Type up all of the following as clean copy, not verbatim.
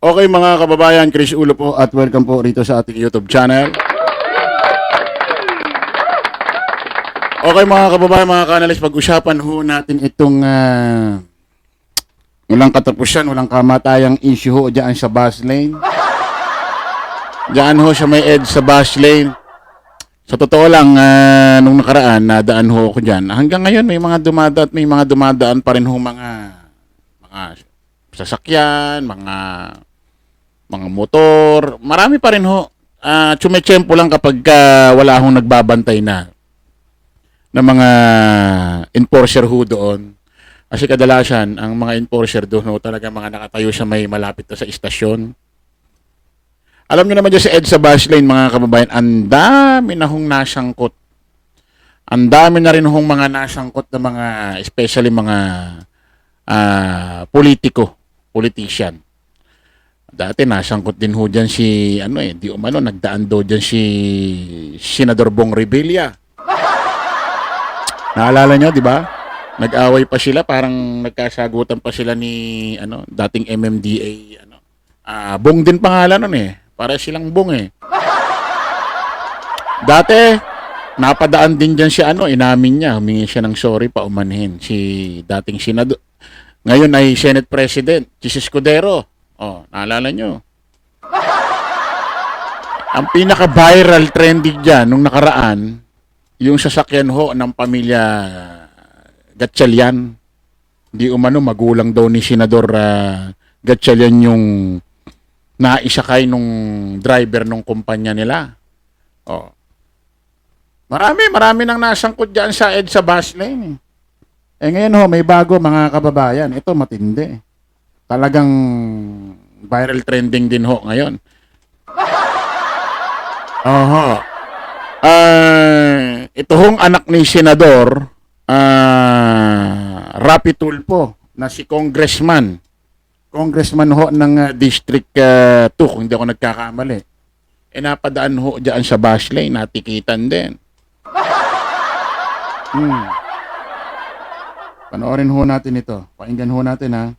Okay mga kababayan, Chris Ulo po at welcome po rito sa ating YouTube channel. Okay mga kababayan, mga kanalis, pag-usapan ho natin itong walang katapusan, walang kamatayang issue ho dyan sa bus lane. Dyan ho sa may edge sa bus lane. Sa totoo lang, nung nakaraan, nadaan ho ako dyan. Hanggang ngayon, may mga dumadaan pa rin ho mga sasakyan, mga motor. Marami pa rin ho. Tsumechempo lang kapag wala hong nagbabantay na mga enforcer ho doon. Kasi kadalasan, ang mga enforcer doon ho, talaga mga nakatayo sa may malapit na sa istasyon. Alam nyo naman dyan sa EDSA bus lane, mga kababayan, ang dami na hong nasangkot. Ang dami na rin hong mga nasangkot na mga, especially mga politician. Dati nasangkot din ho dyan si, nagdaan daw dyan si Senador Bong Revilla. Naalala nyo, di ba? Nag-away pa sila, parang nagkasagutan pa sila ni, dating MMDA, Bong din pangalan nun eh. Para silang Bong eh. Dati, napadaan din dyan si inamin niya, humingi siya ng sorry, paumanhin. Si dating senador. Ngayon ay Senate President, si Escudero. Oh, naalala nyo. Ang pinaka-viral trending dyan, nung nakaraan, yung sasakyan ho ng pamilya Gatchalian. Hindi umano, magulang daw ni Senador Gatchalian yung naisakay nung driver nung kumpanya nila. Oh. Marami nang nasangkot dyan sa EDSA bus lane. Ngayon ho, may bago mga kababayan. Ito matindi. Talagang viral trending din ho ngayon. Oho. Ito hong anak ni Senador Rapi Tulfo na si Congressman ho ng District 2, kung hindi ako nagkakamali. Napadaan ho dyan sa bus lane, natikitan din. Panoorin ho natin ito. Pakinggan ho natin ha.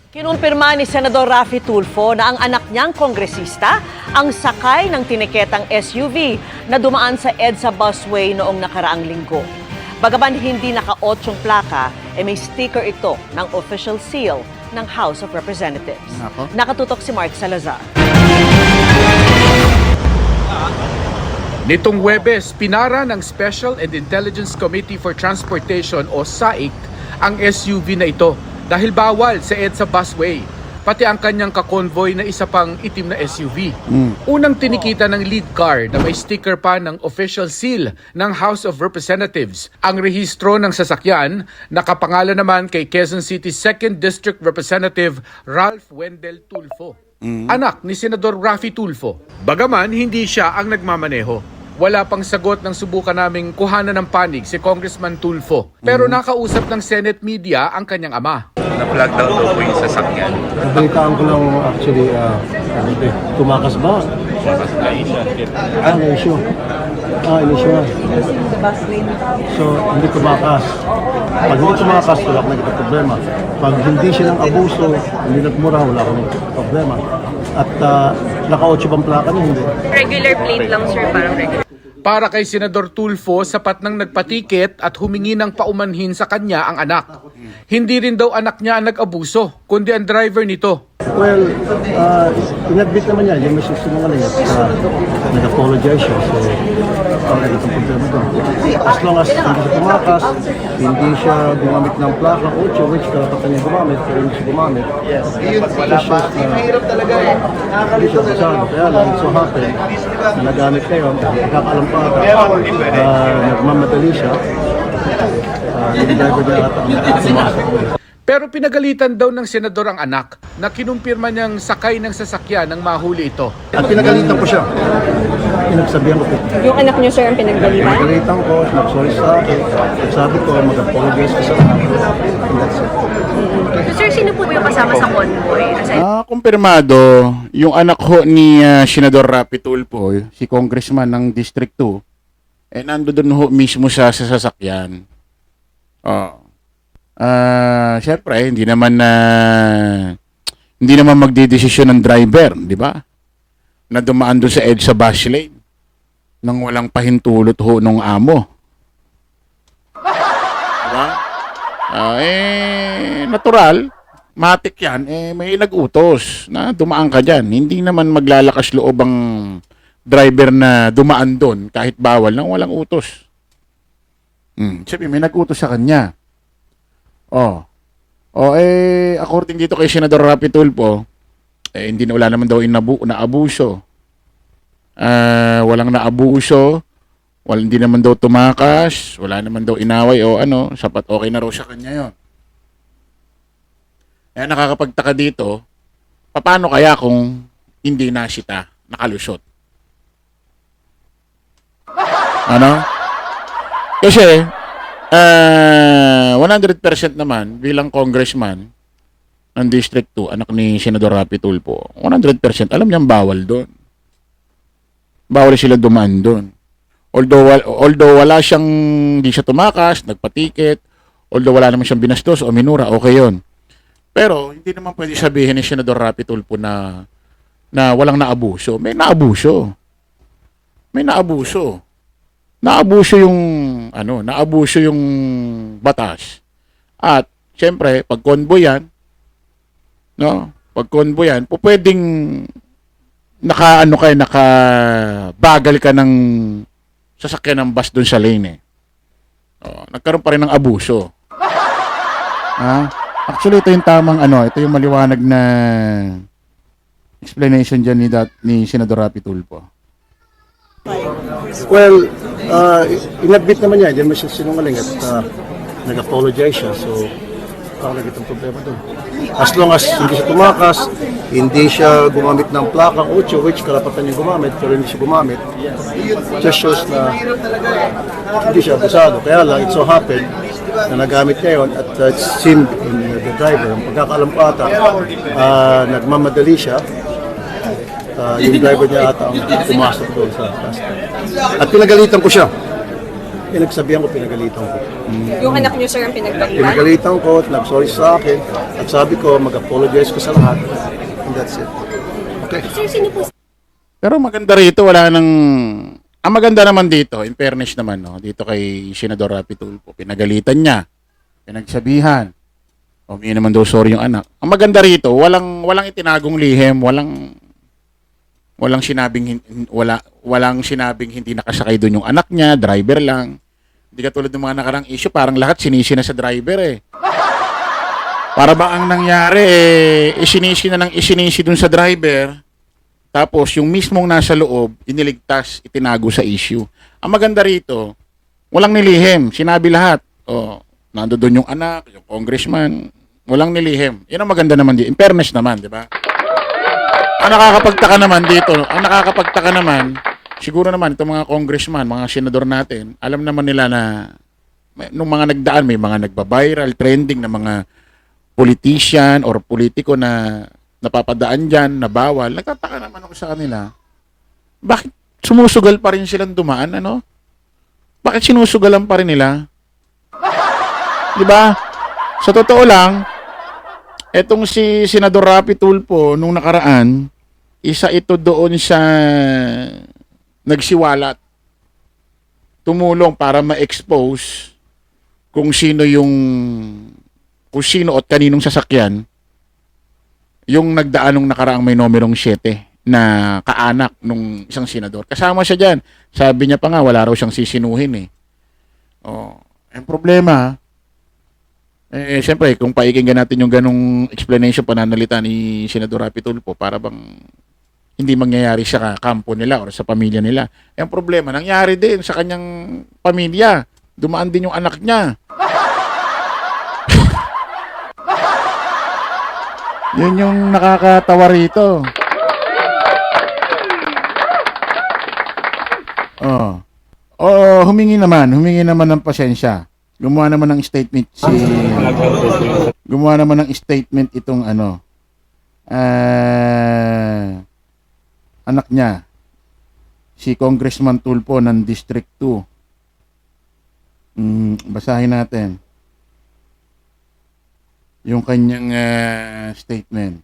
Kinumpirma ni Senador Rafi Tulfo na ang anak niyang kongresista ang sakay ng tiniketang SUV na dumaan sa EDSA busway noong nakaraang linggo. Bagaman hindi naka-8 plaka, may sticker ito ng official seal ng House of Representatives. Nakatutok si Mark Salazar. Nitong Huwebes, pinara ng Special and Intelligence Committee for Transportation o SAIC ang SUV na ito dahil bawal sa EDSA busway, pati ang kanyang kakonvoy na isa pang itim na SUV. Unang tinikita ng lead car na may sticker pa ng official seal ng House of Representatives. Ang rehistro ng sasakyan nakapangalan naman kay Quezon City 2nd District Representative Ralph Wendell Tulfo, anak ni Senador Rafi Tulfo. Bagaman hindi siya ang nagmamaneho. Wala pang sagot ng subukan naming kuhanan ng panig si Congressman Tulfo. Pero nakausap ng Senate media ang kanyang ama. Na-flag down daw po yung sasakyan. Nabalitaan ko lang actually, tumakas ba? Tumakas na isa. Issue. Issue na. So, hindi tumakas. Pag hindi tumakas, wala akong naging problema. Pag hindi siya ng abuso, hindi nagmura, wala akong problema. At naka-8 bang plaka niya, hindi. Regular plate lang, sir, parang regular. Para kay Senador Tulfo, sapat nang nagpatiket at humingi ng paumanhin sa kanya ang anak. Hindi rin daw anak niya ang nag-abuso, kundi ang driver nito. Well, in-admit naman niya, yung may susunungaling at nag-apologize siya. So, wala itong problema doon. As long as hindi siya tumakas, hindi siya gumamit ng plaka, 8, which karapatan niya gumamit, pero hindi siya gumamit. Wala pa. Mahirap talaga eh. Hindi siya kasama. Kaya lang, so happen, nagamit kayo, nakakaalam pa nagmamadali siya. Yung driver niya ata ang tumasok. Pero pinagalitan daw ng senador ang anak na kinumpirma niyang sakay ng sasakyan ng mahuli ito. At pinagalitan ko siya. Pinagsabihan ko. Yung anak niyo, sir, ang pinagdaliman? Pinagalitan ko, nag-sorry sa akin. Sabi ko, mag-apologize ko sa akin. That's it. So, sir, sino po yung kasama sa convoy? Kumpirmado, yung anak ho ni Senador Rapi Tulfo, si Congressman ng District 2, nando doon ho mismo sa sasakyan. Syempre, hindi naman magdedesisyon ng driver, di ba? Na dumaan doon sa EDSA bus lane nang walang pahintulot ho nung amo. Di ba? Natural, matik yan, may nag-utos na dumaan ka dyan. Hindi naman maglalakas loob ang driver na dumaan doon kahit bawal nang walang utos. Sabi, may nag-utos sa kanya. According dito kay Senador Rapi Tulfo, wala naman daw naabuso. Walang naabuso, hindi naman daw tumakas, wala naman daw inaway o ano, sapat okay na raw sa kanya yon. Nakakapagtaka dito, paano kaya kung hindi nasita, nakalusot? Ano? Kasi, 100% naman bilang congressman ng District 2, anak ni Senador Rapi Tulfo, 100% alam niyang bawal doon. Bawal sila dumaan doon. Although wala siyang, hindi siya tumakas, nagpatiket, although wala naman siyang binastos o minura, okay yon. Pero hindi naman pwede sabihin ni Senador Rapi Tulfo na walang naabuso. May naabuso. May naabuso. Naabuso yung batas. At syempre, pag convoy yan, pwedeng nakabagal ka ng sasakyan ng bus doon sa lane. Nagkaroon pa rin ng abuso. Actually, ito yung ito yung maliwanag na explanation dyan ni Senador Rapi Tulfo. Well, inadmit naman niya, hindi naman siya sinungaling at nag-apologize siya. So, parang itong problema doon. As long as hindi siya tumakas, hindi siya gumamit ng plakang 8, which karapatan niya gumamit, pero hindi siya gumamit, just shows na hindi siya abusado. Kaya lang, it so happened na nagamit niya yun at it seemed in the driver. Ang pagkakaalam ko ata, nagmamadali siya. Yung driver niya ata ang pumasok doon sa pasta. At pinagalitan ko siya. Pinagsabihan ko, pinagalitan ko. Yung anak niyo, sir, ang pinagbalitan? Pinagalitan ko at nag-sorry sa akin. At sabi ko, mag-apologize ko sa lahat. And that's it. Okay. Sir, sino po? Pero maganda rito, ang maganda naman dito, in fairness naman, dito kay Senador Rapi Tulfo, pinagalitan niya, pinagsabihan, humingi naman daw sorry yung anak. Ang maganda rito, walang itinagong lihim, walang sinabing hindi nakasakay doon yung anak niya, driver lang. Hindi katulad ng mga nakarang issue, parang lahat sinisi na sa driver Para ba ang nangyari isinisi doon sa driver, tapos yung mismong nasa loob, iniligtas, itinago sa issue. Ang maganda rito, walang nilihim, sinabi lahat. Nandoon yung anak, yung congressman, walang nilihim. Yan ang maganda naman dito. In fairness naman, di ba? Ang nakakapagtaka naman, siguro naman itong mga congressman, mga senador natin, alam naman nila na nung mga nagdaan, may mga nagba-viral, trending na mga politician or politiko na napapadaan dyan, na bawal. Nagtataka naman ako sa kanila, bakit sumusugal pa rin silang dumaan, Bakit sinusugalan pa rin nila? Di ba? Sa totoo lang, etong si Senador Rapi Tulfo nung nakaraan, isa ito doon sa nagsiwalat. Tumulong para ma-expose kung sino at kaninong sasakyan yung nagdaan nung nakaraang may nomerong 7 na kaanak nung isang senador. Kasama siya dyan. Sabi niya pa nga, wala raw siyang sisinuhin Ang problema, siyempre, kung paikinggan natin yung ganong explanation, pananalita ni Senador Rapi Tulfo, para bang hindi mangyayari sa kampo nila o sa pamilya nila. Ang problema, nangyari din sa kanyang pamilya. Dumaan din yung anak niya. Yun yung nakakatawa rito. Humingi naman ng pasensya. Gumawa naman ng statement itong anak niya, si Congressman Tulfo ng District 2. Basahin natin. yung kanyang statement.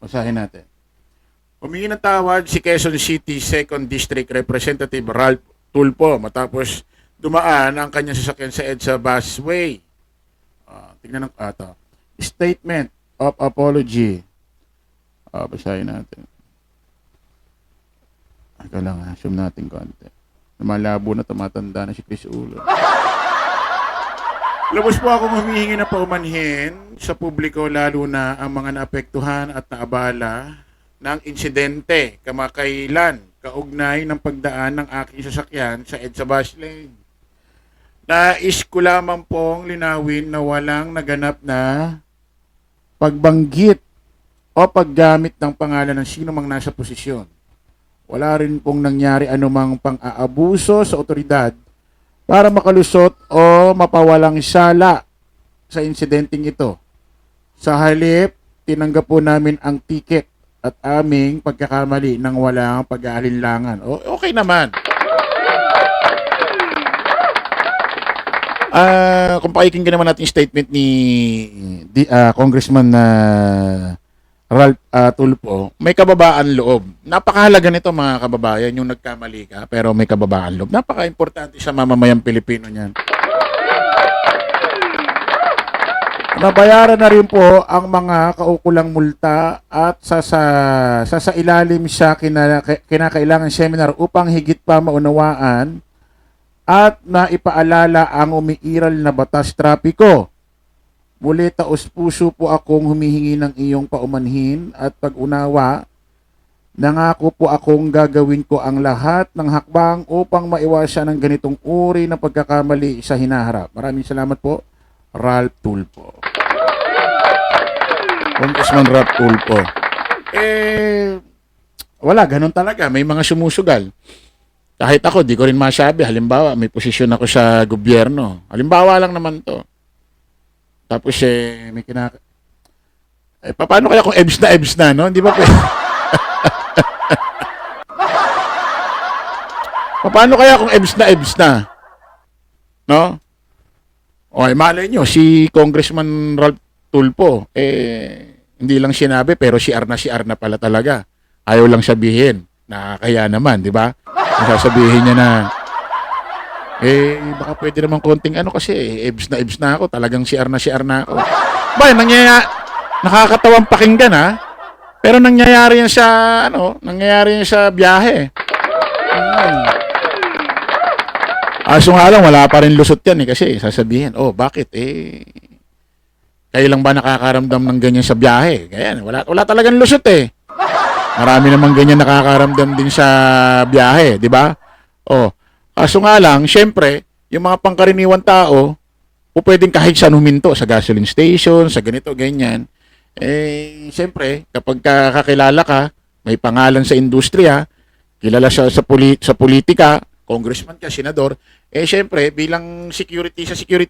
Basahin natin. Humingi ng tawad si Quezon City 2nd District Representative Ralph Tulfo matapos dumaan ang kanyang sasakyan sa EDSA Busway. Tingnan ng ato. Statement of apology. Basahin natin. Ika lang ha, zoom natin konti. Malabo na, tumatanda na si Chris Ulo. Labos po akong humihingi na paumanhin sa publiko lalo na ang mga naapektuhan at naabala ng insidente kamakailan kaugnay ng pagdaan ng aking sasakyan sa EDSA bus lane. Nais ko lamang pong linawin na walang naganap na pagbanggit o paggamit ng pangalan ng sino mang nasa posisyon. Wala rin pong nangyari anumang pang-aabuso sa otoridad para makalusot o mapawalang sala sa insidenteng ito. Sa halip, tinanggap po namin ang ticket at aming pagkakamali ng walang pag-aalinlangan. Okay naman. Kung pakikinggan naman natin yung statement ni Congressman Ralph Tulfo, may kababaan loob. Napakahalaga nito mga kababayan, yung nagkamali ka pero may kababaan loob. Napaka-importante sa mamamayang Pilipino niyan. Nabayaran na rin po ang mga kaukulang multa at sa ilalim sa kinakailangan seminar upang higit pa maunawaan at naipaalala ang umiiral na batas trapiko. Muli taos-puso po akong humihingi ng iyong paumanhin at pag-unawa. Nangako po akong gagawin ko ang lahat ng hakbang upang maiwasan ang ganitong uri ng pagkakamali sa hinaharap. Maraming salamat po, Ralph Tulfo. Congressman Ralph Tulfo. Wala, ganun talaga. May mga sumusugal. Kahit ako, di ko rin masabi. Halimbawa, may posisyon ako sa gobyerno. Halimbawa lang naman to. Tapos may paano kaya kung EBS na, no? Hindi ba pwede? Paano kaya kung EBS na? No? Okay, malay nyo, si Congressman Ralph Tulfo, hindi lang sinabi, pero CR na pala talaga. Ayaw lang sabihin. Nakakaya naman, di ba? Sasabihin niya na, baka pwede naman konting kasi, EBS na ako, talagang CR na ako. Ba, nakakatawang pakinggan ha, pero nangyayari yan sa biyahe. Aso nga lang, wala pa rin lusot yan kasi sasabihin, bakit kayo lang ba nakakaramdam ng ganyan sa biyahe? Ganyan, wala talagang lusot Marami namang ganyan nakakaramdam din sa biyahe, di ba? Kaso nga lang, syempre, yung mga pangkaraniwang tao, pwedeng kahit saan huminto, sa gasoline station, sa ganito, ganyan. Syempre, kapag kakilala ka, may pangalan sa industriya, kilala sa politika, congressman ka, senador, syempre, bilang security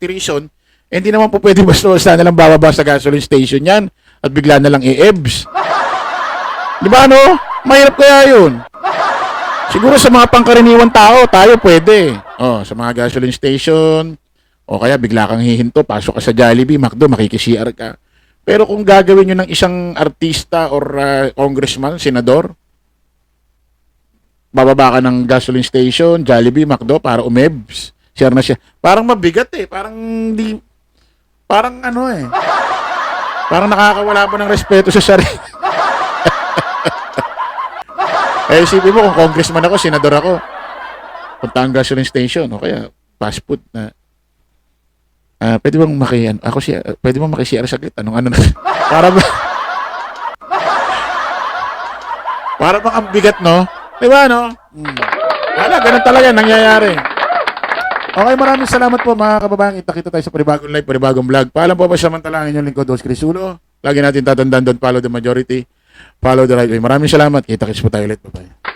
reason, hindi naman po pwede basta na lang bababa sa gasoline station yan at bigla na lang EBS. Di ba Mahirap kaya yun. Siguro sa mga pangkaraniwang tao, tayo pwede. Sa mga gasoline station, o kaya bigla kang hihinto, pasok ka sa Jollibee, McDo, makiki-CR ka. Pero kung gagawin nyo ng isang artista or congressman, senador, bababa ka ng gasoline station, Jollibee, McDo, para umebs. CR na siya. Parang mabigat Parang parang nakakawala mo ng respeto sa sarili. Isipin mo kung congressman ako, senador ako, punta ang gasoline station o kaya fast food na pwede bang pwede bang maki-CR saglit? Anong na? Para bang ang bigat, no? Di ba, no? Wala, ganun talaga nangyayari. Okay, maraming salamat po mga kababayan. Kita-kita tayo sa panibagong live, panibagong vlog. Paalam po ba samantalang inyong lingkod, Dos Crisulo. Lagi natin tatandaan doon, follow the majority, follow the right way. Maraming salamat. Kita-kits po tayo ulit. Bye-bye.